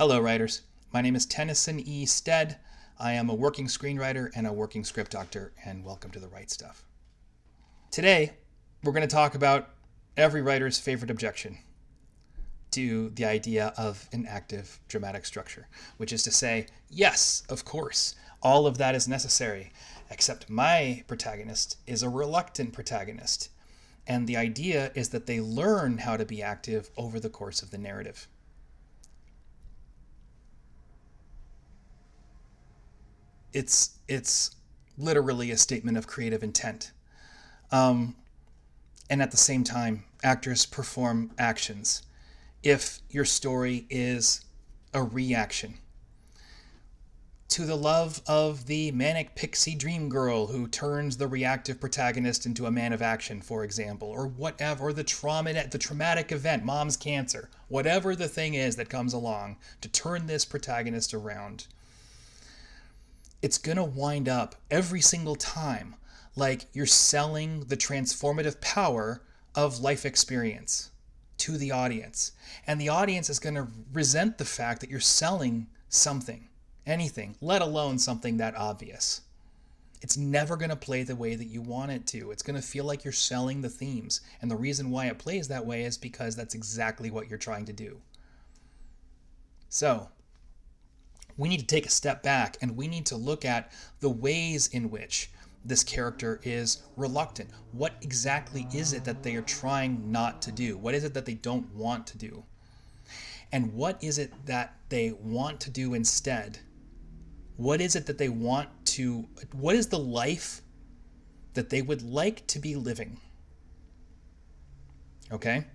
Hello, writers. My name is Tennyson E. Stead. I am a working screenwriter and a working script doctor, and welcome to The Right Stuff. Today, we're going to talk about every writer's favorite objection to the idea of an active dramatic structure, which is to say, yes, of course, all of that is necessary, except my protagonist is a reluctant protagonist, and the idea is that they learn how to be active over the course of the narrative. It's literally a statement of creative intent. Um, and at the same time, actors perform actions. If your story is a reaction to the love of the manic pixie dream girl who turns the reactive protagonist into a man of action, for example, or whatever, or the traumatic event, mom's cancer, whatever the thing is that comes along to turn this protagonist around, it's going to wind up every single time like you're selling the transformative power of life experience to the audience. And the audience is going to resent the fact that you're selling something, anything, let alone something that obvious. It's never going to play the way that you want it to. It's going to feel like you're selling the themes. And the reason why it plays that way is because that's exactly what you're trying to do. So, we need to take a step back and we need to look at the ways in which this character is reluctant. What exactly is it that they are trying not to do? What is it that they don't want to do? And what is it that they want to do instead? What is it that they want to, what is the life that they would like to be living? Okay?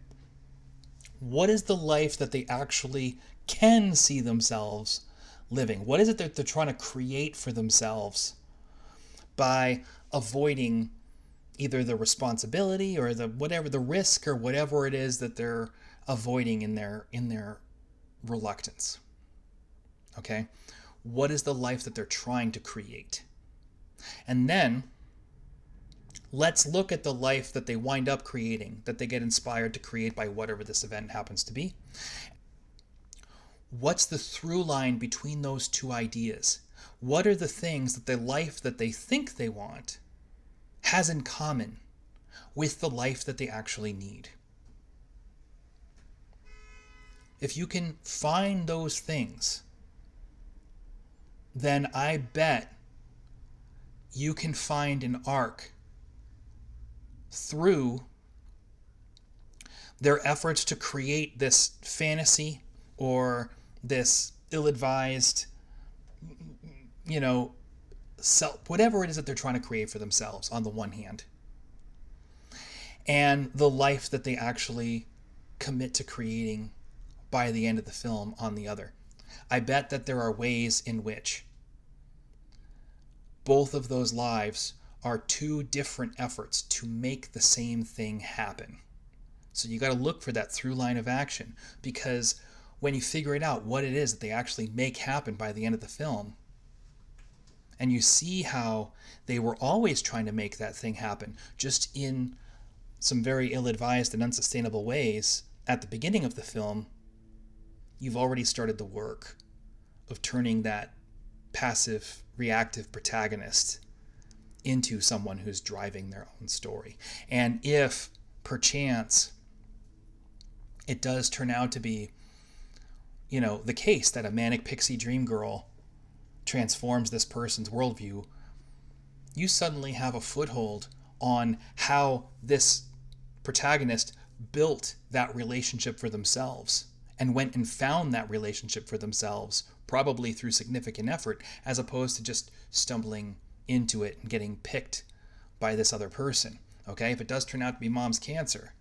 What is the life that they actually can see themselves living? What is it that they're trying to create for themselves by avoiding either the responsibility or the whatever, the risk or whatever it is that they're avoiding in their reluctance? Okay? What is the life that they're trying to create? And then let's look at the life that they wind up creating, that they get inspired to create by whatever this event happens to be. What's the through line between those two ideas? What are the things that the life that they think they want has in common with the life that they actually need? If you can find those things, then I bet you can find an arc through their efforts to create this fantasy or this ill-advised, whatever it is that they're trying to create for themselves on the one hand, and the life that they actually commit to creating by the end of the film on the other. I bet that there are ways in which both of those lives are two different efforts to make the same thing happen. So you got to look for that through line of action, because when you figure it out what it is that they actually make happen by the end of the film, and you see how they were always trying to make that thing happen, just in some very ill-advised and unsustainable ways at the beginning of the film, you've already started the work of turning that passive, reactive protagonist into someone who's driving their own story. And if, perchance, it does turn out to be the case that a manic pixie dream girl transforms this person's worldview, you suddenly have a foothold on how this protagonist built that relationship for themselves and went and found that relationship for themselves, probably through significant effort, as opposed to just stumbling into it and getting picked by this other person. Okay? If it does turn out to be mom's cancer,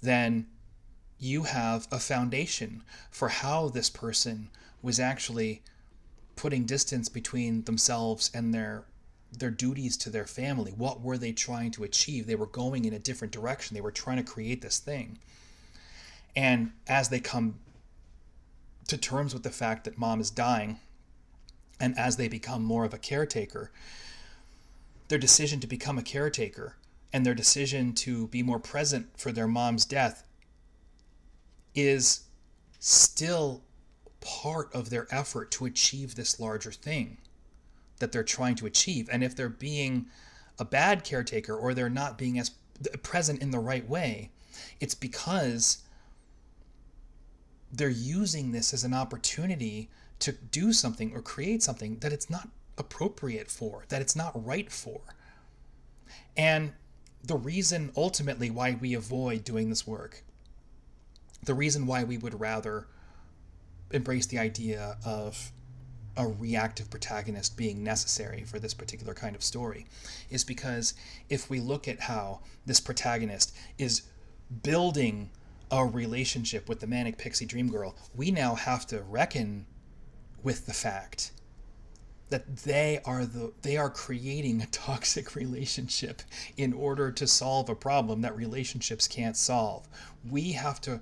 then you have a foundation for how this person was actually putting distance between themselves and their duties to their family. What were they trying to achieve? They were going in a different direction. They were trying to create this thing. And as they come to terms with the fact that mom is dying, and as they become more of a caretaker, their decision to become a caretaker and their decision to be more present for their mom's death is still part of their effort to achieve this larger thing that they're trying to achieve. And if they're being a bad caretaker, or they're not being as present in the right way, it's because they're using this as an opportunity to do something or create something that it's not appropriate for, that it's not right for. And the reason ultimately why we avoid doing this work, the reason why we would rather embrace the idea of a reactive protagonist being necessary for this particular kind of story, is because if we look at how this protagonist is building a relationship with the manic pixie dream girl, we now have to reckon with the fact that they are creating a toxic relationship in order to solve a problem that relationships can't solve. We have to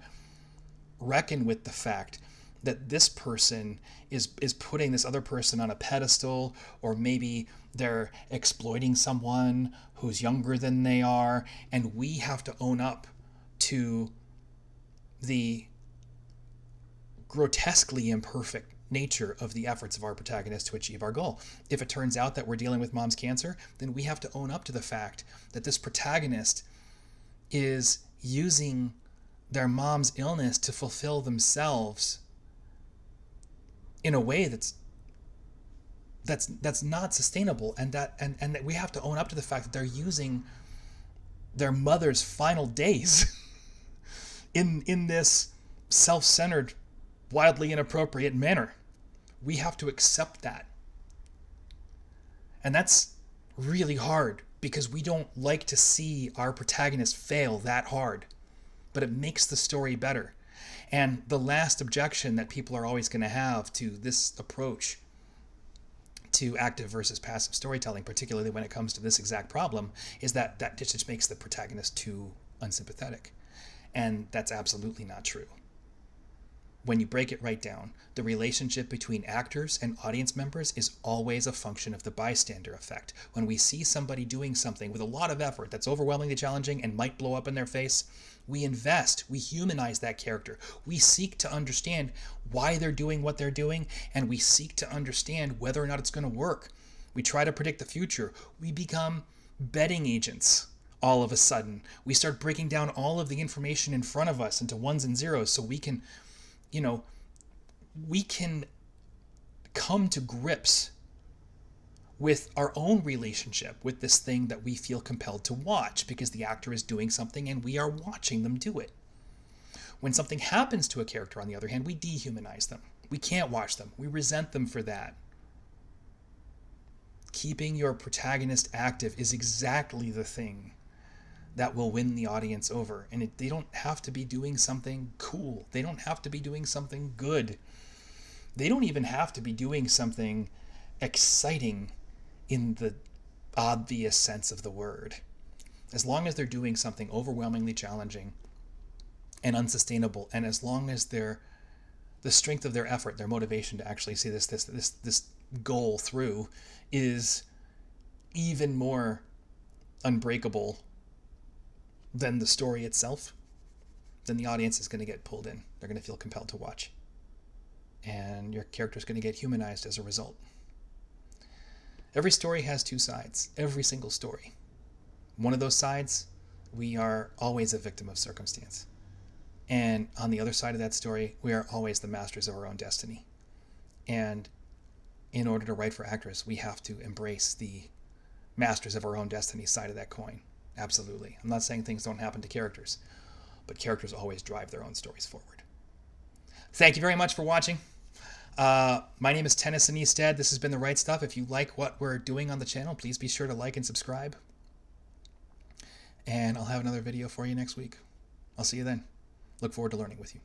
reckon with the fact that this person is putting this other person on a pedestal, or maybe they're exploiting someone who's younger than they are, and we have to own up to the grotesquely imperfect nature of the efforts of our protagonist to achieve our goal. If it turns out that we're dealing with mom's cancer, then we have to own up to the fact that this protagonist is using their mom's illness to fulfill themselves in a way that's not sustainable, and that we have to own up to the fact that they're using their mother's final days in this self-centered, wildly inappropriate manner. We have to accept that. And that's really hard, because we don't like to see our protagonist fail that hard, but it makes the story better. And the last objection that people are always going to have to this approach to active versus passive storytelling, particularly when it comes to this exact problem, is that just makes the protagonist too unsympathetic. And that's absolutely not true. When you break it right down, the relationship between actors and audience members is always a function of the bystander effect. When we see somebody doing something with a lot of effort that's overwhelmingly challenging and might blow up in their face, we invest, we humanize that character. We seek to understand why they're doing what they're doing, and we seek to understand whether or not it's going to work. We try to predict the future. We become betting agents all of a sudden. We start breaking down all of the information in front of us into ones and zeros so we can come to grips with our own relationship with this thing that we feel compelled to watch, because the actor is doing something and we are watching them do it. When something happens to a character, on the other hand, we dehumanize them. We can't watch them. We resent them for that. Keeping your protagonist active is exactly the thing that will win the audience over. And they don't have to be doing something cool. They don't have to be doing something good. They don't even have to be doing something exciting in the obvious sense of the word. As long as they're doing something overwhelmingly challenging and unsustainable, and as long as the strength of their effort, their motivation to actually see this goal through is even more unbreakable than the story itself, then the audience is going to get pulled in. They're going to feel compelled to watch. And your character is going to get humanized as a result. Every story has two sides. Every single story. One of those sides, we are always a victim of circumstance. And on the other side of that story, we are always the masters of our own destiny. And in order to write for actors, we have to embrace the masters of our own destiny side of that coin. Absolutely. I'm not saying things don't happen to characters, but characters always drive their own stories forward. Thank you very much for watching. My name is Tennyson E. Stead. This has been The Right Stuff. If you like what we're doing on the channel, please be sure to like and subscribe. And I'll have another video for you next week. I'll see you then. Look forward to learning with you.